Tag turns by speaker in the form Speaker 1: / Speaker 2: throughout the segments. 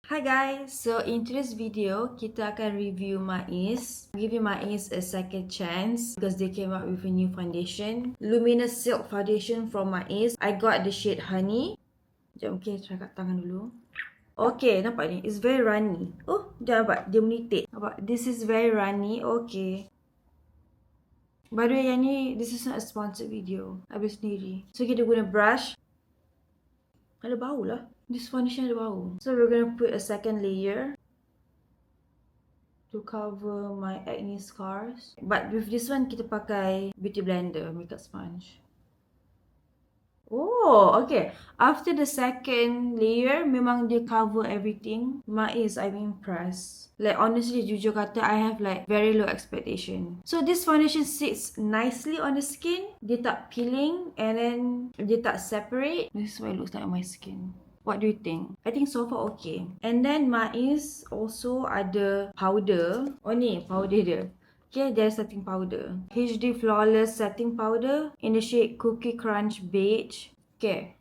Speaker 1: Hi guys, so in today's video, kita akan review Maaez. Giving Maaez a second chance because they came out with a new foundation. Luminous Silk Foundation from Maaez. I got the shade Honey. Sekejap, okay, try kat tangan dulu. Okay, nampak ni? It's very runny. Oh, dia nampak? Dia menitik. Nampak? This is very runny. Okay. By the way, yang ni, this is not a sponsored video. Habis sendiri. So, kita guna brush. Ada bau lah. This foundation ada bau. So we're gonna put a second layer to cover my acne scars. But with this one, kita pakai beauty blender, makeup sponge. Oh, okay. After the second layer, memang dia cover everything. Maaez, I'm impressed. Like honestly, jujur kata, I have like very low expectation. So this foundation sits nicely on the skin. Dia tak peeling and then dia tak separate. This is what it looks like on my skin. What do you think? I think so far okay. And then Maaez also ada powder. Oh ni, powder dia. Okay, there's setting powder. HD Flawless Setting Powder in the shade Cookie Crunch Beige. Okay.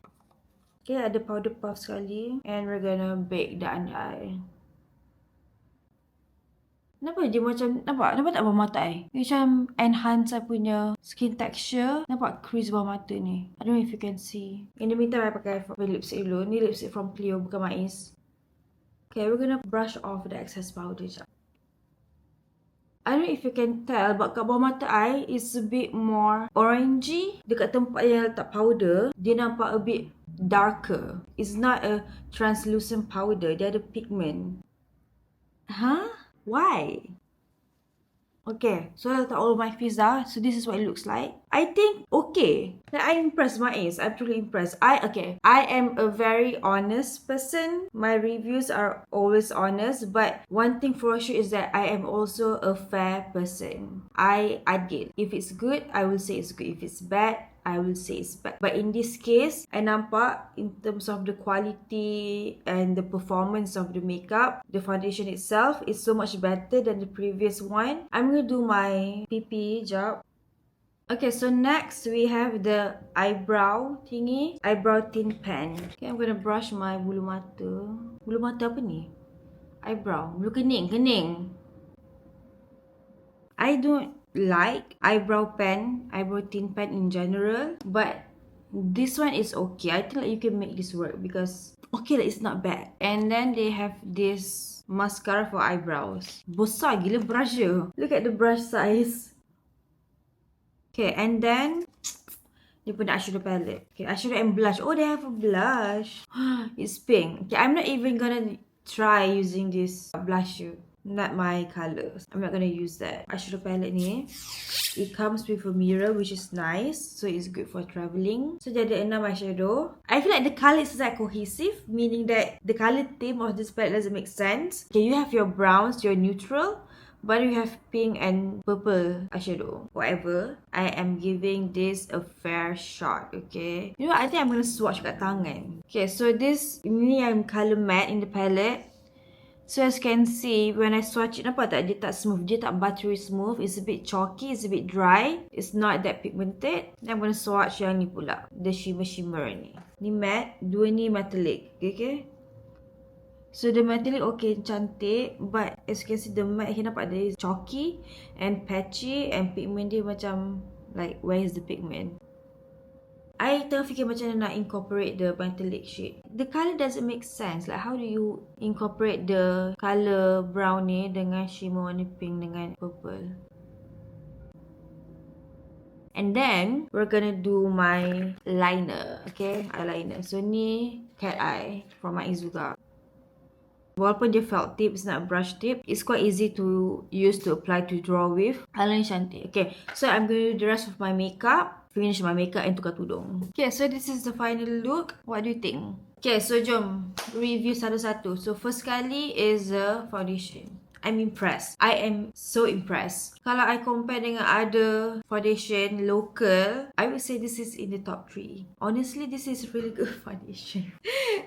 Speaker 1: Okay, ada powder puff sekali. And we're gonna bake the under eye. Nampak dia macam, nampak tak bawah mata I? Macam enhance I punya skin texture. Nampak crease bawah mata ni. I don't know if you can see. In the meantime, I pakai lipstick dulu. Ni lipstick from Clio, bukan Maaez. Okay, we're gonna brush off the excess powder je. I don't know if you can tell, but kat bawah mata I is a bit more orangey. Dekat tempat yang letak powder, dia nampak a bit darker. It's not a translucent powder. Dia ada pigment. Huh? Why? Okay, so I letak all of my face dah. So this is what it looks like. I think okay. Like, I'm impressed, Maaez. I'm truly impressed. I am a very honest person. My reviews are always honest. But one thing for sure is that I am also a fair person. I adil. If it's good, I will say it's good. If it's bad, I will say it's bad. But in this case, I nampak in terms of the quality and the performance of the makeup, the foundation itself is so much better than the previous one. I'm going to do my PP job. Okay, so next we have the eyebrow thingy. Eyebrow tint pen. Okay, I'm going to brush my bulu mata. Bulu mata apa ni? Eyebrow. Bulu kening. I don't like eyebrow tint pen in general, but this one is okay. I think like you can make this work because okay, like it's not bad. And then they have this mascara for eyebrows. Besar gila brush je. Look at the brush size. Okay, and then dia pun eyeshadow palette. Okay, eyeshadow and blush. Oh, they have a blush. It's pink. Okay, I'm not even gonna try using this blusher. Not my colors. I'm not gonna use that. Eyeshadow palette ni, it comes with a mirror which is nice. So it's good for travelling. So dia ada 6 eyeshadow. I feel like the color is like cohesive. Meaning that the color theme of this palette doesn't make sense. Okay, you have your browns, your neutral. But you have pink and purple eyeshadow. Whatever. I am giving this a fair shot. Okay. You know what? I think I'm gonna swatch kat tangan. Okay, so this, ni yang color matte in the palette. So as you can see, when I swatch it, nampak tak? Dia tak smooth. Dia tak buttery smooth. It's a bit chalky. It's a bit dry. It's not that pigmented. Then I'm gonna swatch yang ni pula. The shimmer ni. Ni matte. Dua ni metallic. Okay? So the metallic okay, cantik. But as you can see, the matte here nampak dia is chalky and patchy. And pigment dia macam, like, where is the pigment? I tengah fikir macam mana nak incorporate the metallic shade. The colour doesn't make sense. Like how do you incorporate the colour brown ni dengan shimmer warna pink dengan purple? And then we're gonna do my liner. Okay, eyeliner. So ni cat eye from Maaez juga. Walaupun dia felt tip, it's not brush tip. It's quite easy to use to apply to draw with. Eyeliner cantik. Okay, so I'm going to do the rest of my makeup. Finish my makeup and tukar tudung. Okay, so this is the final look. What do you think? Okay, so jom review satu-satu. So first kali is the foundation. I'm impressed. I am so impressed. Kalau I compare dengan other foundation local, I would say this is in the top 3. Honestly, this is really good foundation.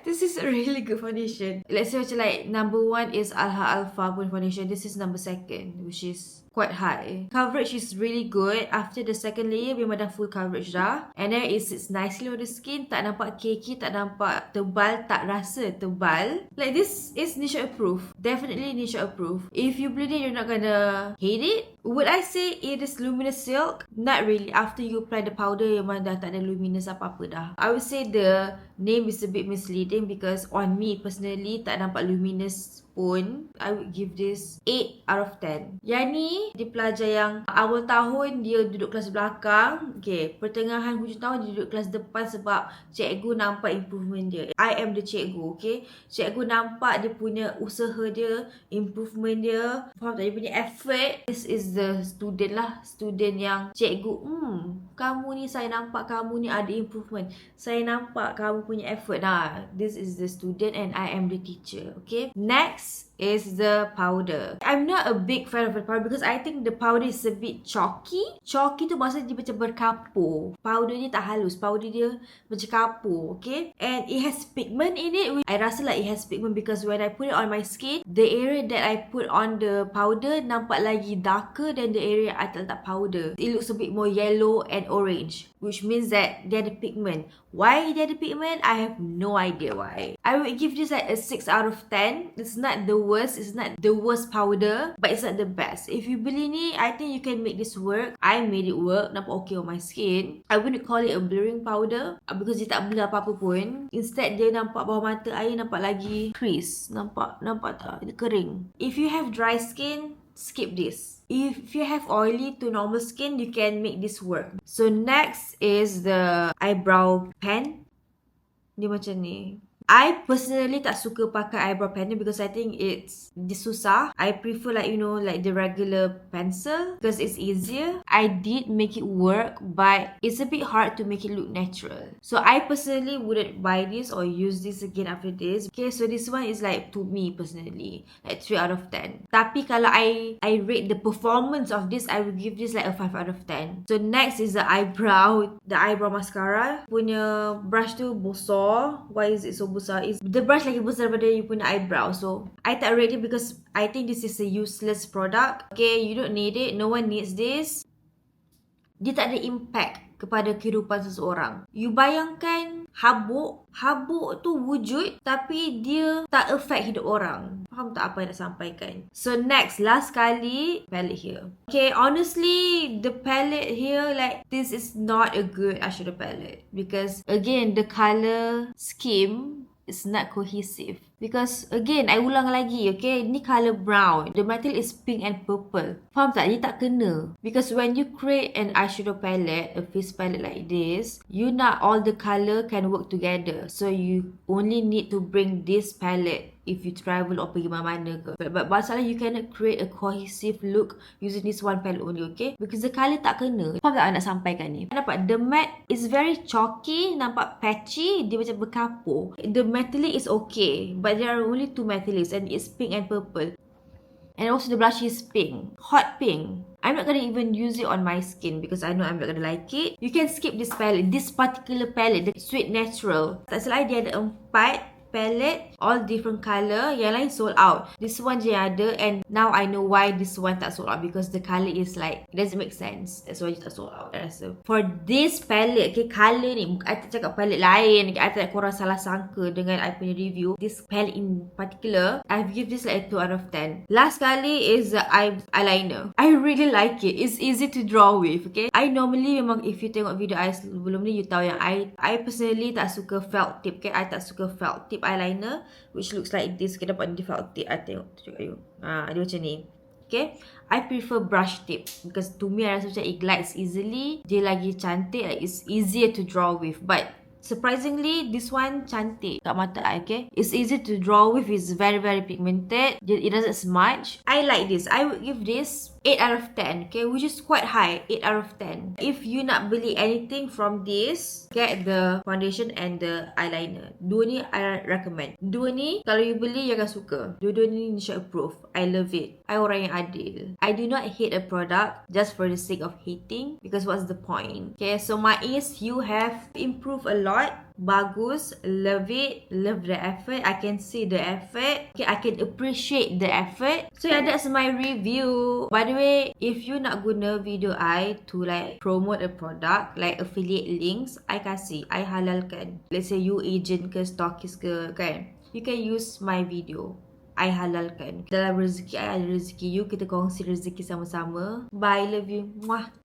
Speaker 1: This is a really good foundation. Let's say macam like number 1 is Alha Alpha pun foundation. This is number 2, which is quite high. Coverage is really good. After the second layer, memang dah full coverage dah. And then it sits nicely on the skin. Tak nampak cakey, tak nampak tebal, tak rasa tebal. Like this is Nisha approved. Definitely Nisha approved. If you bleed it, you're not gonna hate it. Would I say it is luminous silk? Not really. After you apply the powder, memang dah tak ada luminous apa-apa dah. I would say the name is a bit misleading because on me personally, tak nampak luminous pun. I would give this 8 out of 10. Yang ni, dia pelajar yang awal tahun dia duduk kelas belakang. Okay, pertengahan hujung tahun dia duduk kelas depan sebab cikgu nampak improvement dia. I am the cikgu, okay? Cikgu nampak dia punya usaha dia, improvement dia, faham tak? Dia punya effort. This is the student lah. Student yang cikgu, kamu ni, saya nampak kamu ni ada improvement. Saya nampak kamu punya effort. Nah, this is the student and I am the teacher, okay? Next is the powder. I'm not a big fan of the powder because I think the powder is a bit chalky. Chalky tu maksudnya dia macam berkapur. Powder dia tak halus. Powder dia macam kapur. Okay? And it has pigment in it. I rasa like it has pigment because when I put it on my skin, the area that I put on the powder nampak lagi darker than the area I letak powder. It looks a bit more yellow and orange, which means that dia ada pigment. Why dia ada pigment? I have no idea why. I would give this like a 6 out of 10. It's not the worst. It's not the worst powder, but it's not the best. If you beli ni, I think you can make this work. I made it work. Nampak okay on my skin. I wouldn't call it a blurring powder because dia tak blur apa-apa pun. Instead, dia nampak bawah mata air nampak lagi crease. Nampak tak? Dia kering. If you have dry skin, skip this. If you have oily to normal skin, you can make this work. So next is the eyebrow pen. Dia macam ni. I personally tak suka pakai eyebrow pen because I think it's susah. I prefer like, you know, like the regular pencil because it's easier. I did make it work, but it's a bit hard to make it look natural. So I personally wouldn't buy this or use this again after this. Okay, so this one is like, to me personally, like 3 out of 10. Tapi kalau I rate the performance of this, I will give this like a 5 out of 10. So next is the eyebrow mascara. Punya brush tu besar. Why is it so besar? Is the brush lagi besar daripada you punya eyebrow. So I tak rate it because I think this is a useless product. Okay, you don't need it. No one needs this. Dia tak ada impact kepada kehidupan seseorang. You bayangkan habuk tu wujud tapi dia tak affect hidup orang. Faham tak apa yang nak sampaikan? So next, last kali, palette here. Okay, honestly, the palette here, like, this is not a good eyeshadow palette because again, the color scheme is not cohesive. Because again, I ulang lagi, okay? Ni color brown. The material is pink and purple. Faham tak? Dia tak kena. Because when you create an eyeshadow palette, a face palette like this, you nak all the color can work together. So you only need to bring this palette if you travel or pergi mana-mana ke. But masalah, you cannot create a cohesive look using this one palette only, okay? Because the color tak kena. Faham tak nak sampaikan ni? Nampak? The matte is very chalky. Nampak patchy. Dia macam berkapur. The metallic is okay. But there are only 2 metallics and it's pink and purple. And also the blush is pink. Hot pink. I'm not gonna even use it on my skin because I know I'm not gonna like it. You can skip this palette. This particular palette, the Sweet Natural. Tak salah dia ada 4 palette, all different color. Yang lain sold out. This one je yang ada, and now I know why this one tak sold out because the color is like, it doesn't make sense. That's why it tak sold out. So for this palette, okay, color ni, I tak cakap palette lain, okay, I tak korang salah sangka dengan I punya review. This palette in particular, I give this like a 2 out of 10. Last kali is the eyeliner. I really like it. It's easy to draw with, okay. I normally memang, if you tengok video I sebelum ni, you tahu yang I personally tak suka felt tip, okay. I tak suka felt tip eyeliner which looks like this. Kita dapat di felt tip. I tengok tunjuk you. Dia macam ni. Okay, I prefer brush tip because to me I rasa macam it glides easily. Dia lagi cantik, like it's easier to draw with. But surprisingly, this one cantik kat mata I, okay. It's easy to draw with. It's very pigmented. It doesn't smudge. I like this. I would give this 8 out of 10, okay, which is quite high. 8 out of 10. If you nak beli anything from this, get the foundation and the eyeliner. Dua ni I recommend. Dua ni kalau you beli, you akan suka. Dua-dua ni Nisha approve. I love it. I orang yang adil. I do not hate a product just for the sake of hating because what's the point? Okay, so Maaez, you have improved a lot lot. Bagus, love it, love the effort. I can see the effort. Okay, I can appreciate the effort. So yeah, that's my review. By the way, if you nak guna video I to like promote a product, like affiliate links, I kasih, I halalkan. Let's say you agent ke, stockist ke, kan? You can use my video. I halalkan. Dalam rezeki I ada rezeki you, kita kongsi rezeki sama-sama. Bye, love you. Mwah.